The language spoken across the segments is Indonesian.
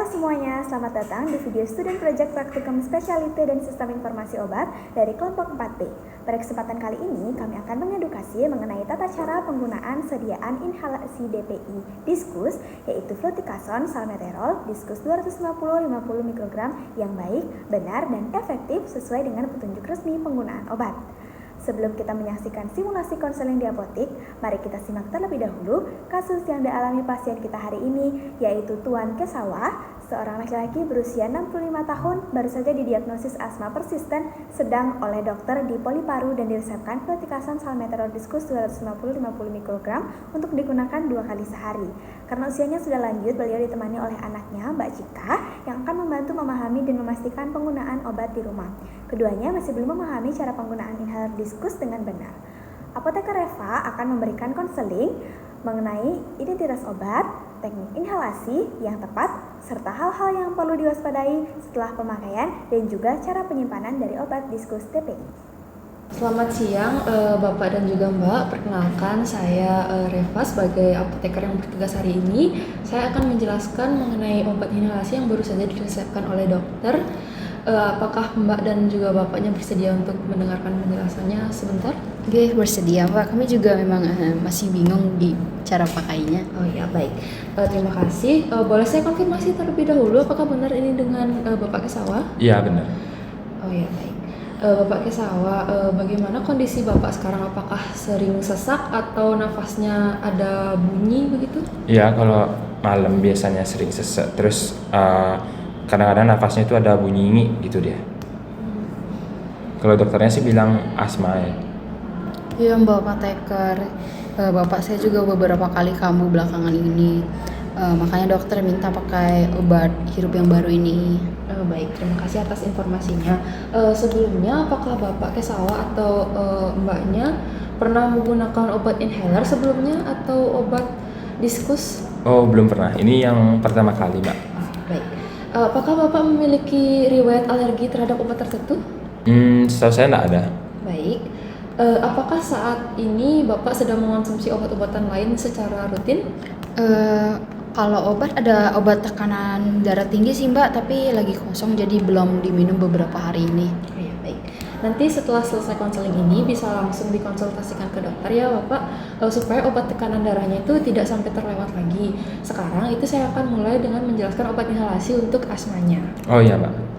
semuanya, selamat datang di video Student Project Praktikum Spesialite dan Sistem Informasi Obat dari kelompok 4B. Pada kesempatan kali ini, kami akan mengedukasi mengenai tata cara penggunaan sediaan inhalasi DPI Diskus, yaitu fluticasone salmeterol Diskus 250-50 mikrogram yang baik, benar, dan efektif sesuai dengan petunjuk resmi penggunaan obat. Sebelum kita menyaksikan simulasi konseling di apotik, mari kita simak terlebih dahulu kasus yang dialami pasien kita hari ini, yaitu Tuan Kesawa, seorang laki-laki berusia 65 tahun, baru saja didiagnosis asma persisten sedang oleh dokter di Poliparu dan diresepkan fluticasone salmeterol Diskus 250-50 mikrogram untuk digunakan 2 kali sehari. Karena usianya sudah lanjut, beliau ditemani oleh anaknya, Mbak Cika, yang akan membantu memahami dan memastikan penggunaan obat di rumah. Keduanya masih belum memahami cara penggunaan inhaler Diskus dengan benar. Apoteker Reva akan memberikan konseling mengenai identitas obat, teknik inhalasi yang tepat, serta hal-hal yang perlu diwaspadai setelah pemakaian dan juga cara penyimpanan dari obat Diskus DPI. Selamat siang Bapak dan juga Mbak, perkenalkan saya Reva sebagai apoteker yang bertugas hari ini. Saya akan menjelaskan mengenai obat inhalasi yang baru saja diresepkan oleh dokter. Apakah Mbak dan juga Bapaknya bersedia untuk mendengarkan penjelasannya sebentar? Oke, bersedia Pak. Kami juga memang masih bingung di cara pakainya. Oh ya, baik. Terima kasih. Boleh saya konfirmasi terlebih dahulu, apakah benar ini dengan Bapak Kesawa? Iya, benar. Oh ya, baik. Bapak Kesawa, bagaimana kondisi Bapak sekarang? Apakah sering sesak atau nafasnya ada bunyi begitu? Iya, kalau malam biasanya sering sesak. Terus kadang-kadang nafasnya itu ada bunyi gitu dia. Kalau dokternya sih bilang asma ya. Iya Mbak apoteker, Bapak saya juga beberapa kali kambuh belakangan ini. Makanya dokter minta pakai obat hirup yang baru ini. Baik, terima kasih atas informasinya. Sebelumnya, apakah Bapak Kesawa atau Mbaknya pernah menggunakan obat inhaler sebelumnya atau obat Diskus? Oh, belum pernah. Ini yang pertama kali, Mbak. Baik. Apakah Bapak memiliki riwayat alergi terhadap obat tertentu? Setahu saya nggak ada. Baik. Apakah saat ini Bapak sedang mengonsumsi obat-obatan lain secara rutin? Kalau obat ada obat tekanan darah tinggi sih Mbak, tapi lagi kosong jadi belum diminum beberapa hari ini. Oh ya, baik. Nanti setelah selesai konseling ini bisa langsung dikonsultasikan ke dokter ya Bapak, supaya obat tekanan darahnya itu tidak sampai terlewat lagi. Sekarang itu saya akan mulai dengan menjelaskan obat inhalasi untuk asmanya. Oh iya, Mbak.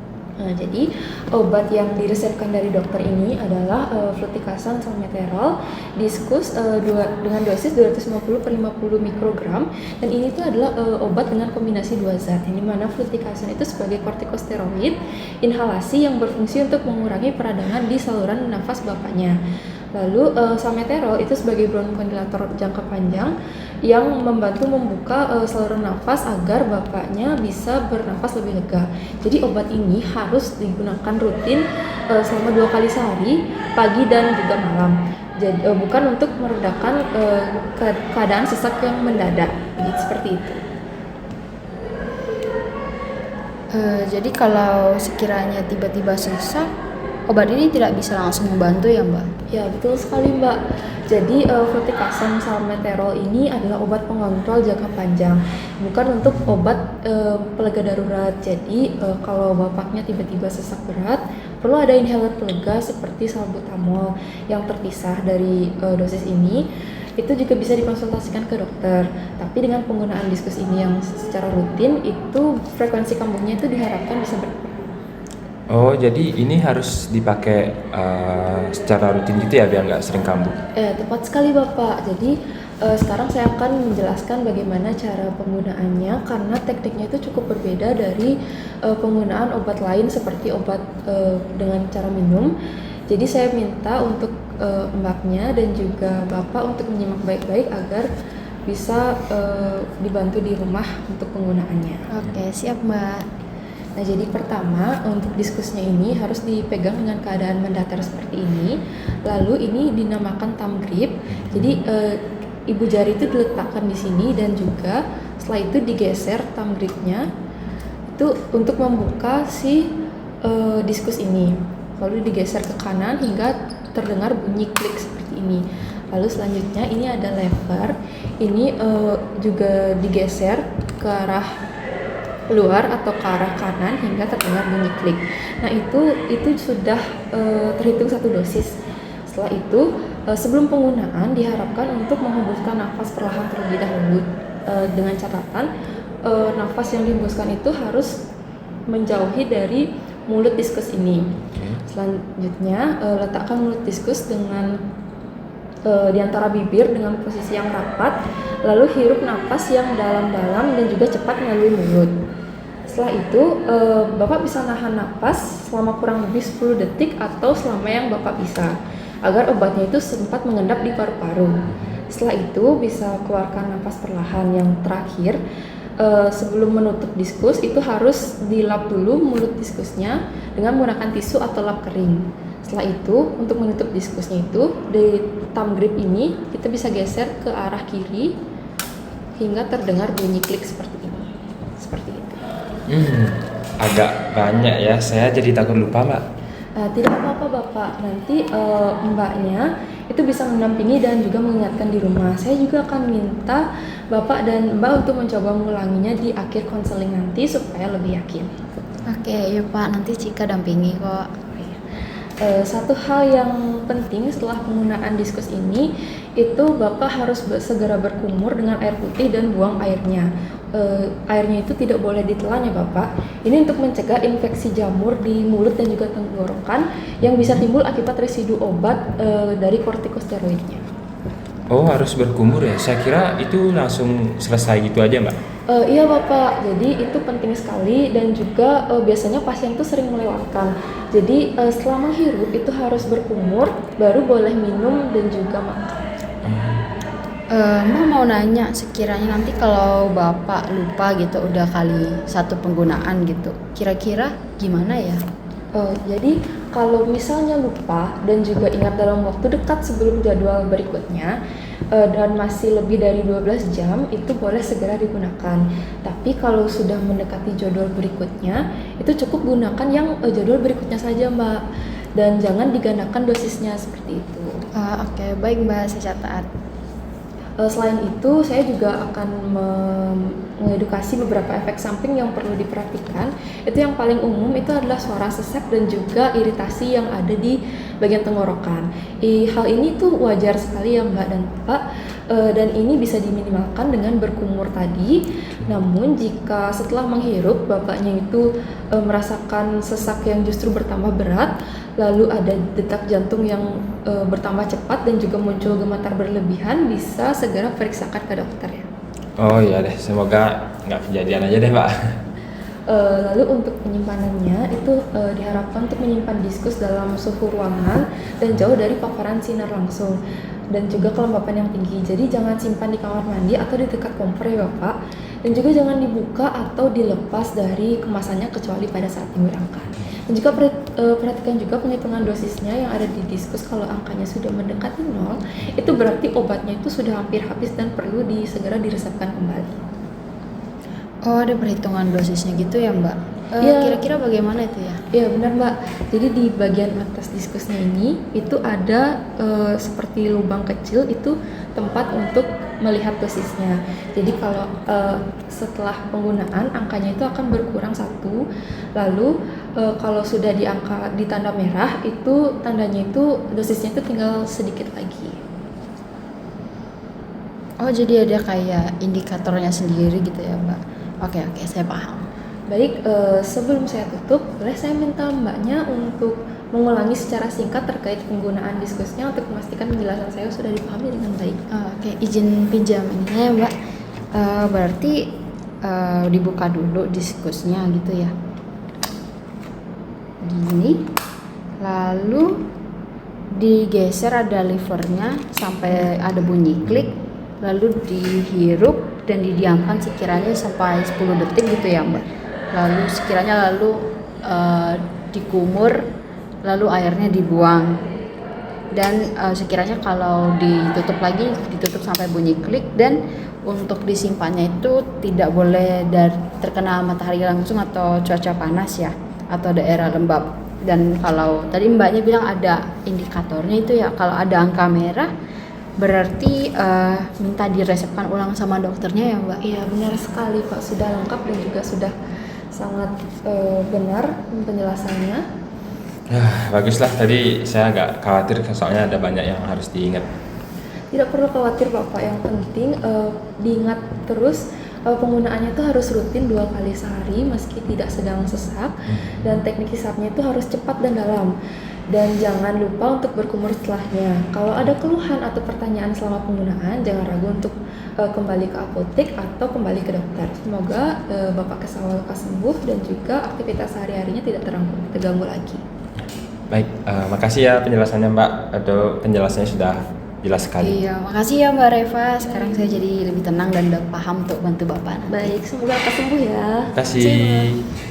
Jadi obat yang diresepkan dari dokter ini adalah fluticasone salmeterol Diskus dengan dosis 250/50 mikrogram, dan ini tuh adalah obat dengan kombinasi 2 zat, yang dimana fluticasone itu sebagai kortikosteroid inhalasi yang berfungsi untuk mengurangi peradangan di saluran nafas Bapaknya. Lalu salmeterol itu sebagai bronchodilator jangka panjang yang membantu membuka saluran nafas agar Bapaknya bisa bernafas lebih lega. Jadi obat ini harus digunakan rutin selama 2 kali sehari, pagi dan juga malam. Jadi bukan untuk meredakan keadaan sesak yang mendadak. Jadi seperti itu. Jadi kalau sekiranya tiba-tiba sesak, obat ini tidak bisa langsung membantu ya Mbak? Ya, betul sekali Mbak. Jadi fluticasone salmeterol ini adalah obat pengontrol jangka panjang, bukan untuk obat pelega darurat. Jadi kalau Bapaknya tiba-tiba sesak berat, perlu ada inhaler pelega seperti salbutamol yang terpisah dari dosis ini. Itu juga bisa dikonsultasikan ke dokter. Tapi dengan penggunaan Diskus ini yang secara rutin, itu frekuensi kambuhnya itu diharapkan bisa berkurang. Oh, jadi ini harus dipakai secara rutin gitu ya, biar nggak sering kambuh? Tepat sekali Bapak. Jadi sekarang saya akan menjelaskan bagaimana cara penggunaannya, karena tekniknya itu cukup berbeda dari penggunaan obat lain seperti obat dengan cara minum. Jadi saya minta untuk Mbaknya dan juga Bapak untuk menyimak baik-baik agar bisa dibantu di rumah untuk penggunaannya. Oke, siap Mbak. Nah, jadi pertama untuk Diskusnya ini harus dipegang dengan keadaan mendatar seperti ini. Lalu ini dinamakan thumb grip. Jadi ibu jari itu diletakkan di sini dan juga setelah itu digeser thumb gripnya itu untuk membuka si Diskus ini. Lalu digeser ke kanan hingga terdengar bunyi klik seperti ini. Lalu selanjutnya ini ada lever. Ini juga digeser ke arah keluar atau ke arah kanan hingga terdengar bunyi klik. Nah, itu sudah terhitung 1 dosis. Setelah itu, sebelum penggunaan diharapkan untuk menghembuskan nafas perlahan terlebih dahulu, dengan catatan nafas yang dihembuskan itu harus menjauhi dari mulut diskus ini. Selanjutnya, letakkan mulut diskus di antara bibir dengan posisi yang rapat, lalu hirup nafas yang dalam-dalam dan juga cepat melalui mulut. Setelah itu, Bapak bisa nahan nafas selama kurang lebih 10 detik atau selama yang Bapak bisa, agar obatnya itu sempat mengendap di paru-paru. Setelah itu, bisa keluarkan nafas perlahan. Yang terakhir, sebelum menutup diskus, itu harus dilap dulu mulut diskusnya dengan menggunakan tisu atau lap kering. Setelah itu, untuk menutup diskusnya itu, di thumb grip ini kita bisa geser ke arah kiri hingga terdengar bunyi klik seperti ini. Seperti itu. Agak banyak ya, saya jadi takut lupa Mbak. Tidak apa-apa Bapak, nanti Mbaknya itu bisa mendampingi dan juga mengingatkan di rumah. Saya juga akan minta Bapak dan Mbak untuk mencoba mengulanginya di akhir konseling nanti supaya lebih yakin. Oke, yuk Pak, nanti Cika dampingi kok. Satu hal yang penting setelah penggunaan diskus ini, itu Bapak harus segera berkumur dengan air putih dan buang airnya. Airnya itu tidak boleh ditelan ya Bapak. Ini untuk mencegah infeksi jamur di mulut dan juga tenggorokan yang bisa timbul akibat residu obat dari kortikosteroidnya. Oh, harus berkumur ya? Saya kira itu langsung selesai gitu aja Mbak. Iya Bapak, jadi itu penting sekali dan juga biasanya pasien tuh sering melewatkan. Jadi setelah menghirup itu harus berkumur, baru boleh minum dan juga makan. Mbak mau nanya, sekiranya nanti kalau Bapak lupa gitu udah kali 1 penggunaan gitu, kira-kira gimana ya? Jadi kalau misalnya lupa dan juga ingat dalam waktu dekat sebelum jadwal berikutnya dan masih lebih dari 12 jam, itu boleh segera digunakan. Tapi kalau sudah mendekati jadwal berikutnya, itu cukup gunakan yang jadwal berikutnya saja Mbak, dan jangan digandakan dosisnya seperti itu. Oke, baik Mbak, saya catat. Selain itu, saya juga akan mengedukasi beberapa efek samping yang perlu diperhatikan. Itu yang paling umum itu adalah suara sesak dan juga iritasi yang ada di bagian tenggorokan. Hal ini tuh wajar sekali ya Mbak dan Pak, dan ini bisa diminimalkan dengan berkumur tadi. Namun jika setelah menghirup Bapaknya itu merasakan sesak yang justru bertambah berat, lalu ada detak jantung yang bertambah cepat dan juga muncul gemetar berlebihan, bisa segera periksakan ke dokter ya. Oh iya deh, semoga nggak kejadian aja deh Mbak. Lalu untuk penyimpanannya itu diharapkan untuk menyimpan diskus dalam suhu ruangan dan jauh dari paparan sinar langsung dan juga kelembapan yang tinggi. Jadi jangan simpan di kamar mandi atau di dekat kompor ya Bapak. Dan juga jangan dibuka atau dilepas dari kemasannya kecuali pada saat dihilangkan. Dan juga perhatikan juga penghitungan dosisnya yang ada di diskus. Kalau angkanya sudah mendekati 0, itu berarti obatnya itu sudah hampir habis dan perlu segera diresepkan kembali. Oh, ada perhitungan dosisnya gitu ya Mbak? Iya. Kira-kira bagaimana itu ya? Iya benar Mbak. Jadi di bagian atas diskusnya ini itu ada seperti lubang kecil, itu tempat untuk melihat dosisnya. Jadi kalau setelah penggunaan angkanya itu akan berkurang 1. Lalu kalau sudah di angka di tanda merah, itu tandanya itu dosisnya itu tinggal sedikit lagi. Oh, jadi ada kayak indikatornya sendiri gitu ya Mbak? Oke, saya paham. Baik, sebelum saya tutup, boleh saya minta Mbaknya untuk mengulangi secara singkat terkait penggunaan diskusnya untuk memastikan penjelasan saya sudah dipahami dengan baik. Oke, izin pinjam ini ya Mbak. Berarti dibuka dulu diskusnya gitu ya. Gini, lalu digeser ada levernya sampai ada bunyi klik, lalu dihirup dan didiamkan sekiranya sampai 10 detik gitu ya Mbak. Lalu sekiranya dikumur, lalu airnya dibuang, dan sekiranya kalau ditutup lagi, ditutup sampai bunyi klik. Dan untuk disimpannya itu tidak boleh terkena matahari langsung atau cuaca panas ya, atau daerah lembab. Dan kalau tadi Mbaknya bilang ada indikatornya itu ya, kalau ada angka merah Berarti minta diresepkan ulang sama dokternya ya Mbak? Iya benar sekali Pak, sudah lengkap dan juga sudah sangat benar penjelasannya. Baguslah, tadi saya agak khawatir soalnya ada banyak yang harus diingat. Tidak perlu khawatir Bapak, yang penting diingat terus penggunaannya itu harus rutin 2 kali sehari meski tidak sedang sesak, dan teknik hisapnya itu harus cepat dan dalam. Dan jangan lupa untuk berkumur setelahnya. Kalau ada keluhan atau pertanyaan selama penggunaan, jangan ragu untuk kembali ke apotek atau kembali ke dokter. Semoga Bapak lekas sembuh dan juga aktivitas sehari-harinya tidak terganggu lagi. Baik, makasih ya penjelasannya Mbak, atau penjelasannya sudah jelas sekali. Iya, makasih ya Mbak Reva. Sekarang saya jadi lebih tenang dan udah paham untuk bantu Bapak nanti. Baik, semoga lekas sembuh ya. Terima kasih.